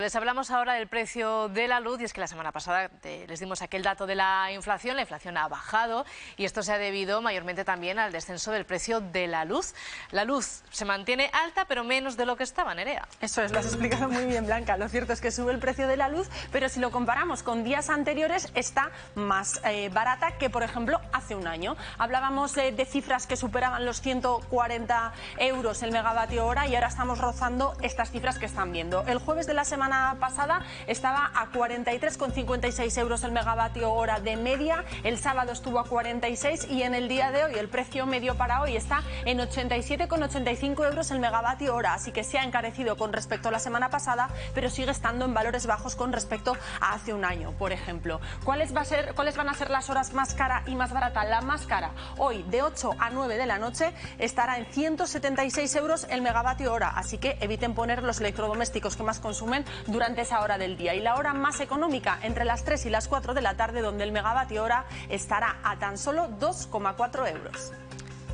Les hablamos ahora del precio de la luz y es que la semana pasada les dimos aquel dato de la inflación ha bajado y esto se ha debido mayormente también al descenso del precio de la luz. La luz se mantiene alta pero menos de lo que estaba, Nerea. Eso es, lo has explicado muy bien, Blanca. Lo cierto es que sube el precio de la luz, pero si lo comparamos con días anteriores está más barata que, por ejemplo, hace un año. Hablábamos de cifras que superaban los 140 euros el megavatio hora y ahora estamos rozando estas cifras que están viendo. El jueves de la semana pasada estaba a 43,56 euros el megavatio hora de media, el sábado estuvo a 46 y en el día de hoy el precio medio para hoy está en 87,85 euros el megavatio hora, así que se ha encarecido con respecto a la semana pasada, pero sigue estando en valores bajos con respecto a hace un año, por ejemplo. ¿Cuáles van a ser las horas más cara y más barata? La más cara hoy de 8 a 9 de la noche estará en 176 euros el megavatio hora, así que eviten poner los electrodomésticos que más consumen durante esa hora del día. Y la hora más económica entre las 3 y las 4 de la tarde, donde el megavatio hora estará a tan solo 2,4 euros.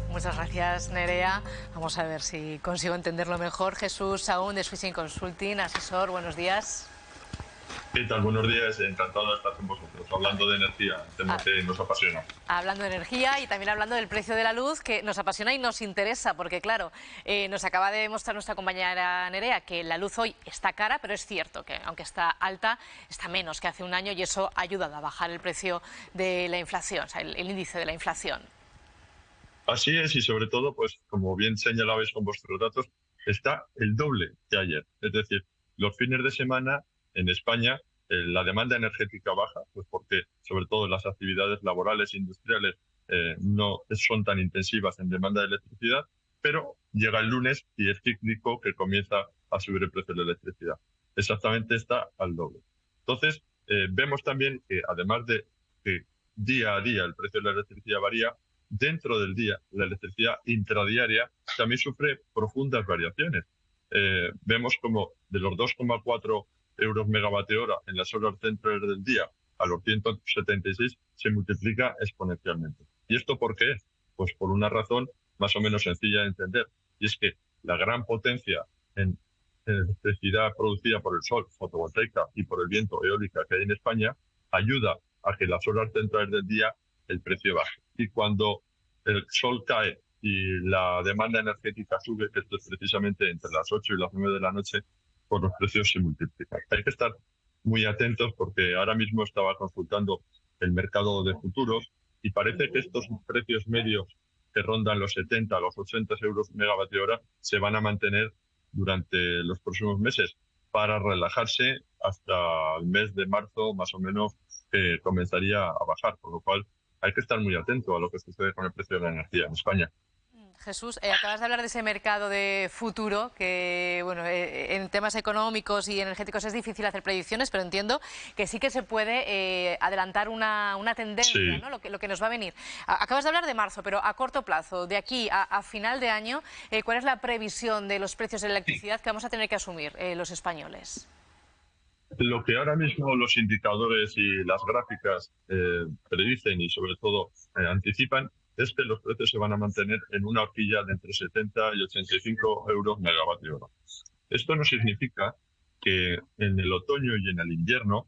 Muchas gracias, Nerea. Vamos a ver si consigo entenderlo mejor. Jesús Saúl de Swissing Consulting, asesor, buenos días. ¿Qué tal? Buenos días, encantado de estar con vosotros, hablando de energía, tema que nos apasiona. Hablando de energía y también hablando del precio de la luz, que nos apasiona y nos interesa, porque claro, nos acaba de demostrar nuestra compañera Nerea que la luz hoy está cara, pero es cierto que aunque está alta, está menos que hace un año y eso ha ayudado a bajar el precio de la inflación, o sea, el índice de la inflación. Así es, y sobre todo, pues como bien señalabais con vuestros datos, está el doble que ayer. Es decir, los fines de semana en España la demanda energética baja, pues porque sobre todo las actividades laborales e industriales no son tan intensivas en demanda de electricidad, pero llega el lunes y es cíclico que comienza a subir el precio de la electricidad. Exactamente está al doble. Entonces, vemos también que además de que día a día el precio de la electricidad varía, dentro del día la electricidad intradiaria también sufre profundas variaciones. Vemos como de los 2,4 euros megavatio hora en las horas centrales del día a los 176 se multiplica exponencialmente. ¿Y esto por qué? Pues por una razón más o menos sencilla de entender, y es que la gran potencia en electricidad producida por el sol, fotovoltaica, y por el viento, eólica, que hay en España, ayuda a que las horas centrales del día el precio baje. Y cuando el sol cae y la demanda energética sube, que esto es precisamente entre las 8 y las 9 de la noche, pues los precios se multiplican. Hay que estar muy atentos porque ahora mismo estaba consultando el mercado de futuros y parece que estos precios medios que rondan los 70 a los 80 euros megavatio hora se van a mantener durante los próximos meses para relajarse hasta el mes de marzo más o menos, que comenzaría a bajar, por lo cual hay que estar muy atento a lo que sucede con el precio de la energía en España. Jesús, acabas de hablar de ese mercado de futuro que, bueno, en temas económicos y energéticos es difícil hacer predicciones, pero entiendo que sí que se puede adelantar una tendencia, sí, ¿no? Lo que nos va a venir. Acabas de hablar de marzo, pero a corto plazo, de aquí a final de año, ¿cuál es la previsión de los precios de la electricidad que vamos a tener que asumir los españoles? Lo que ahora mismo los indicadores y las gráficas predicen y sobre todo anticipan es que los precios se van a mantener en una horquilla de entre 70 y 85 euros megavatio hora. Esto no significa que en el otoño y en el invierno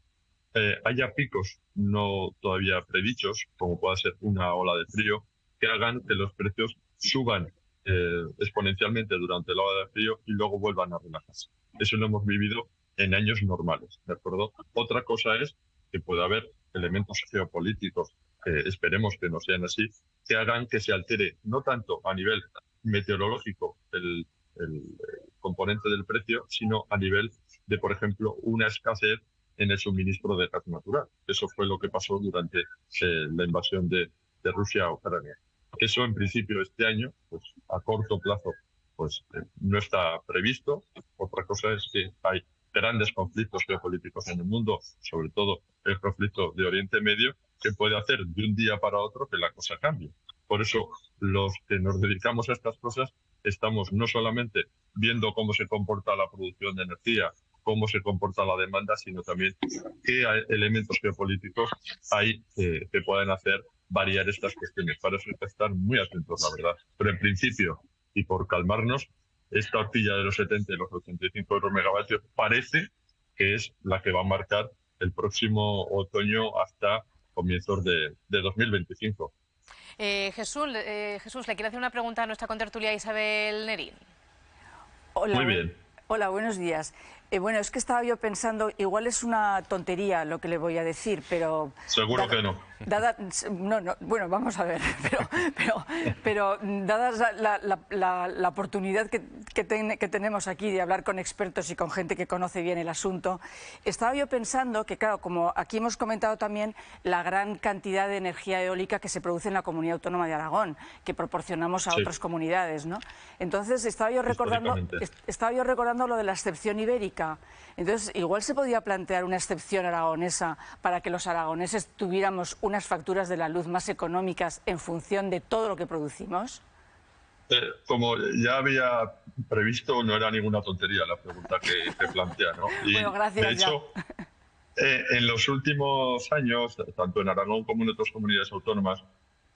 haya picos no todavía predichos, como pueda ser una ola de frío, que hagan que los precios suban exponencialmente durante la ola de frío y luego vuelvan a relajarse. Eso lo hemos vivido en años normales, ¿de acuerdo? Otra cosa es que puede haber elementos geopolíticos, esperemos que no sean así, que hagan que se altere no tanto a nivel meteorológico el componente del precio, sino a nivel de, por ejemplo, una escasez en el suministro de gas natural. Eso fue lo que pasó durante la invasión de Rusia a Ucrania. Eso, en principio, este año, pues a corto plazo, pues no está previsto. Otra cosa es que hay grandes conflictos geopolíticos en el mundo, sobre todo el conflicto de Oriente Medio, que puede hacer de un día para otro que la cosa cambie. Por eso, los que nos dedicamos a estas cosas estamos no solamente viendo cómo se comporta la producción de energía, cómo se comporta la demanda, sino también qué elementos geopolíticos hay que pueden hacer variar estas cuestiones. Para eso hay que estar muy atentos, la verdad. Pero en principio, y por calmarnos, esta horquilla de los 70 y los 85 euros megavatios parece que es la que va a marcar el próximo otoño hasta comienzos de 2025. Jesús, le quiero hacer una pregunta a nuestra contertulia Isabel Nerín. Hola, Muy bien. Hola, buenos días. Bueno, es que estaba yo pensando, igual es una tontería lo que le voy a decir, pero... Seguro que no. Bueno, vamos a ver, pero dada la oportunidad que tenemos aquí de hablar con expertos y con gente que conoce bien el asunto, estaba yo pensando que, claro, como aquí hemos comentado también la gran cantidad de energía eólica que se produce en la Comunidad Autónoma de Aragón, que proporcionamos a otras comunidades, ¿no? Entonces estaba yo recordando lo de la excepción ibérica. Entonces, igual se podía plantear una excepción aragonesa para que los aragoneses tuviéramos unas facturas de la luz más económicas en función de todo lo que producimos. Como ya había previsto, no era ninguna tontería la pregunta que te plantea, ¿no? Y, bueno, gracias. de hecho, en los últimos años, tanto en Aragón como en otras comunidades autónomas,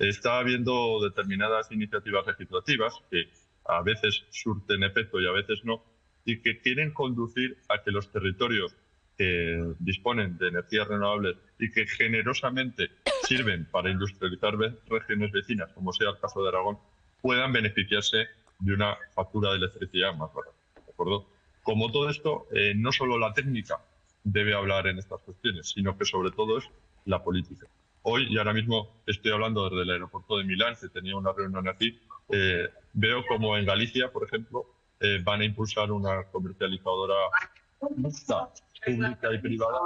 está habiendo determinadas iniciativas legislativas que a veces surten efecto y a veces no, y que quieren conducir a que los territorios que disponen de energías renovables y que generosamente sirven para industrializar regiones vecinas, como sea el caso de Aragón, puedan beneficiarse de una factura de electricidad más barata. ¿De acuerdo? Como todo esto, no solo la técnica debe hablar en estas cuestiones, sino que sobre todo es la política. Hoy, y ahora mismo estoy hablando desde el aeropuerto de Milán, que tenía una reunión aquí, veo como en Galicia, por ejemplo, van a impulsar una comercializadora mixta, pública y privada,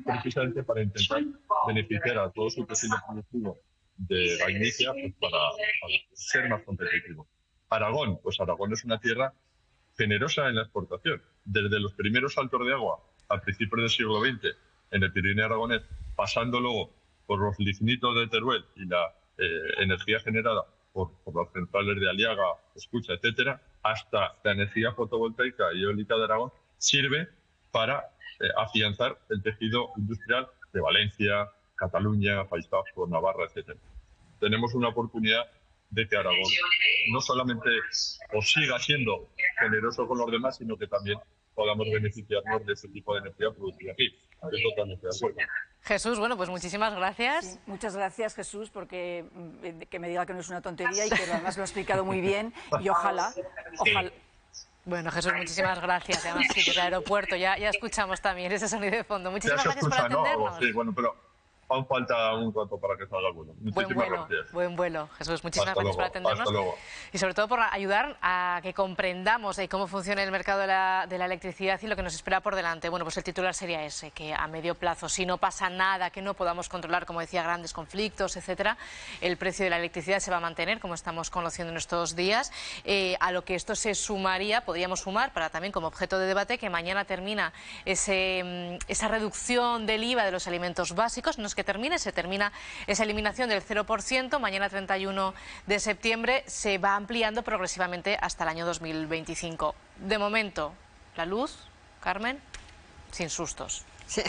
precisamente para intentar beneficiar a todo su tejido productivo de Galicia, pues para ser más competitivo. Aragón, pues Aragón es una tierra generosa en la exportación. Desde los primeros saltos de agua a principios del siglo XX en el Pirineo aragonés, pasando luego por los lignitos de Teruel y la energía generada por las centrales de Aliaga, Escucha, etcétera, hasta la energía fotovoltaica y eólica de Aragón, sirve para afianzar el tejido industrial de Valencia, Cataluña, País Vasco, Navarra, etcétera. Tenemos una oportunidad de que Aragón no solamente siga siendo generoso con los demás, sino que también podamos beneficiarnos de ese tipo de energía producida aquí. Estoy totalmente de acuerdo. Jesús, bueno, pues muchísimas gracias. Sí, muchas gracias, Jesús, porque que me diga que no es una tontería y que además lo ha explicado muy bien. Y ojalá. Bueno, Jesús, muchísimas gracias. Además, sí, desde el aeropuerto ya escuchamos también ese sonido de fondo. Muchísimas gracias por atendernos. Sí, bueno, pero aún falta un rato para que salga el vuelo. Muchísimas gracias. Buen vuelo, Jesús. Muchísimas gracias por atendernos. Hasta luego. Y sobre todo por ayudar a que comprendamos cómo funciona el mercado de la electricidad y lo que nos espera por delante. Bueno, pues el titular sería ese, que a medio plazo, si no pasa nada, que no podamos controlar, como decía, grandes conflictos, etcétera, el precio de la electricidad se va a mantener, como estamos conociendo en estos días. A lo que esto se sumaría, podríamos sumar, para también como objeto de debate, que mañana termina esa reducción del IVA de los alimentos básicos. No es que termine, se termina esa eliminación del 0%, mañana 31 de septiembre se va ampliando progresivamente hasta el año 2025. De momento, la luz, Carmen, sin sustos. Sí,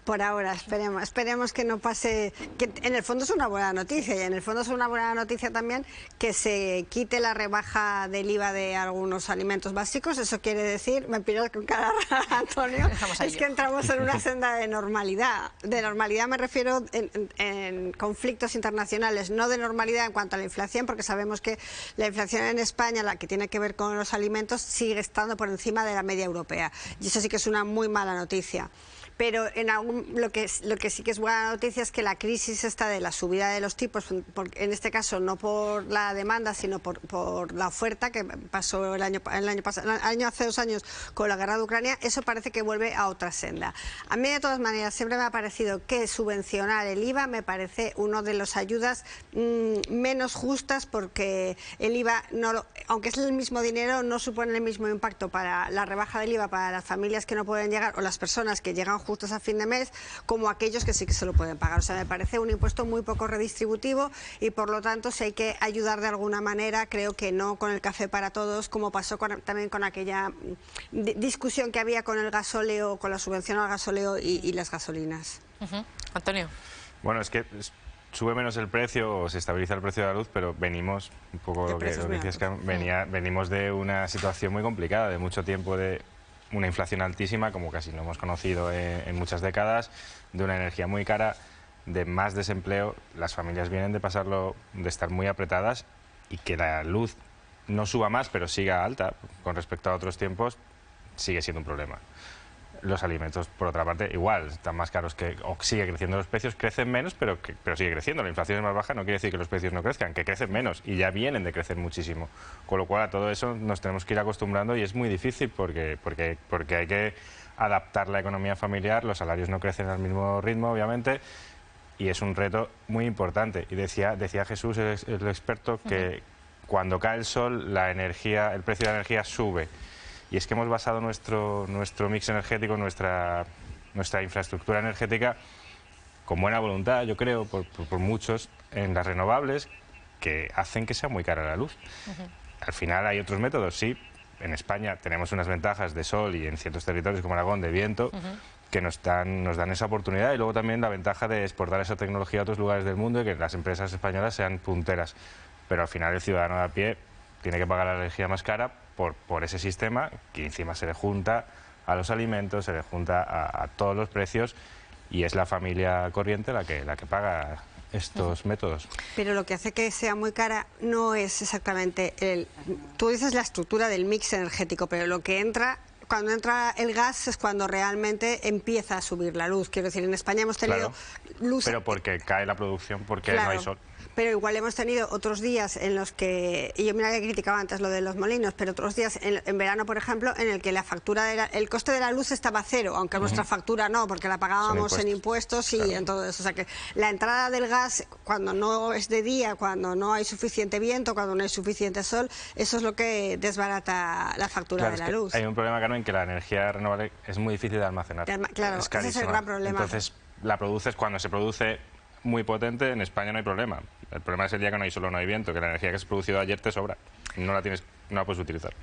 por ahora, esperemos que no pase, que en el fondo es una buena noticia, y en el fondo es una buena noticia también que se quite la rebaja del IVA de algunos alimentos básicos. Eso quiere decir, me pido con cara rara, Antonio, es que entramos en una senda de normalidad. De normalidad me refiero en conflictos internacionales, no de normalidad en cuanto a la inflación, porque sabemos que la inflación en España, la que tiene que ver con los alimentos, sigue estando por encima de la media europea, y eso sí que es una muy mala noticia. Pero lo que sí que es buena noticia es que la crisis esta de la subida de los tipos, en este caso no por la demanda, sino por la oferta que pasó el año pasado, hace 2 años con la guerra de Ucrania, eso parece que vuelve a otra senda. A mí, de todas maneras, siempre me ha parecido que subvencionar el IVA me parece una de las ayudas menos justas, porque el IVA, aunque es el mismo dinero, no supone el mismo impacto para la rebaja del IVA para las familias que no pueden llegar o las personas que llegan justos a fin de mes, como aquellos que sí que se lo pueden pagar. O sea, me parece un impuesto muy poco redistributivo y, por lo tanto, si hay que ayudar de alguna manera, creo que no con el café para todos, como pasó también con aquella discusión que había con el gasóleo, con la subvención al gasóleo y las gasolinas. Antonio. Bueno, es que sube menos el precio o se estabiliza el precio de la luz, pero venimos, un poco lo que decías, venimos de una situación muy complicada, de mucho tiempo de una inflación altísima, como casi no hemos conocido en muchas décadas, de una energía muy cara, de más desempleo. Las familias vienen de pasarlo, de estar muy apretadas, y que la luz no suba más, pero siga alta con respecto a otros tiempos, sigue siendo un problema. Los alimentos, por otra parte, igual, están más caros, o sigue creciendo los precios, crecen menos, pero sigue creciendo. La inflación es más baja, no quiere decir que los precios no crezcan, que crecen menos, y ya vienen de crecer muchísimo. Con lo cual, a todo eso nos tenemos que ir acostumbrando, y es muy difícil porque hay que adaptar la economía familiar, los salarios no crecen al mismo ritmo, obviamente, y es un reto muy importante. Y decía Jesús, el experto, que cuando cae el sol, el precio de la energía sube. Y es que hemos basado nuestro mix energético, nuestra infraestructura energética, con buena voluntad, yo creo, por muchos, en las renovables, que hacen que sea muy cara la luz. Al final hay otros métodos, sí. En España tenemos unas ventajas de sol, y en ciertos territorios como Aragón de viento, que nos dan esa oportunidad, y luego también la ventaja de exportar esa tecnología a otros lugares del mundo y que las empresas españolas sean punteras. Pero al final el ciudadano de a pie tiene que pagar la energía más cara por ese sistema, que encima se le junta a los alimentos, se le junta a todos los precios, y es la familia corriente la que paga estos métodos. Pero lo que hace que sea muy cara no es exactamente tú dices la estructura del mix energético, pero lo que entra... Cuando entra el gas es cuando realmente empieza a subir la luz. Quiero decir, en España hemos tenido luz... Pero porque cae la producción, porque claro, no hay sol. Pero igual hemos tenido otros días en los que... Y yo mira que criticaba antes lo de los molinos, pero otros días, en verano, por ejemplo, en el que la factura el coste de la luz estaba cero, aunque nuestra factura no, porque la pagábamos en impuestos y en todo eso. O sea que la entrada del gas, cuando no es de día, cuando no hay suficiente viento, cuando no hay suficiente sol, eso es lo que desbarata la factura de la luz. Hay un problema, Carmen, que la energía renovable es muy difícil de almacenar. Claro, ese es el gran problema. Entonces, la produces cuando se produce muy potente. En España no hay problema. El problema es el día que no hay sol o no hay viento, que la energía que se ha producido ayer te sobra. No la puedes utilizar.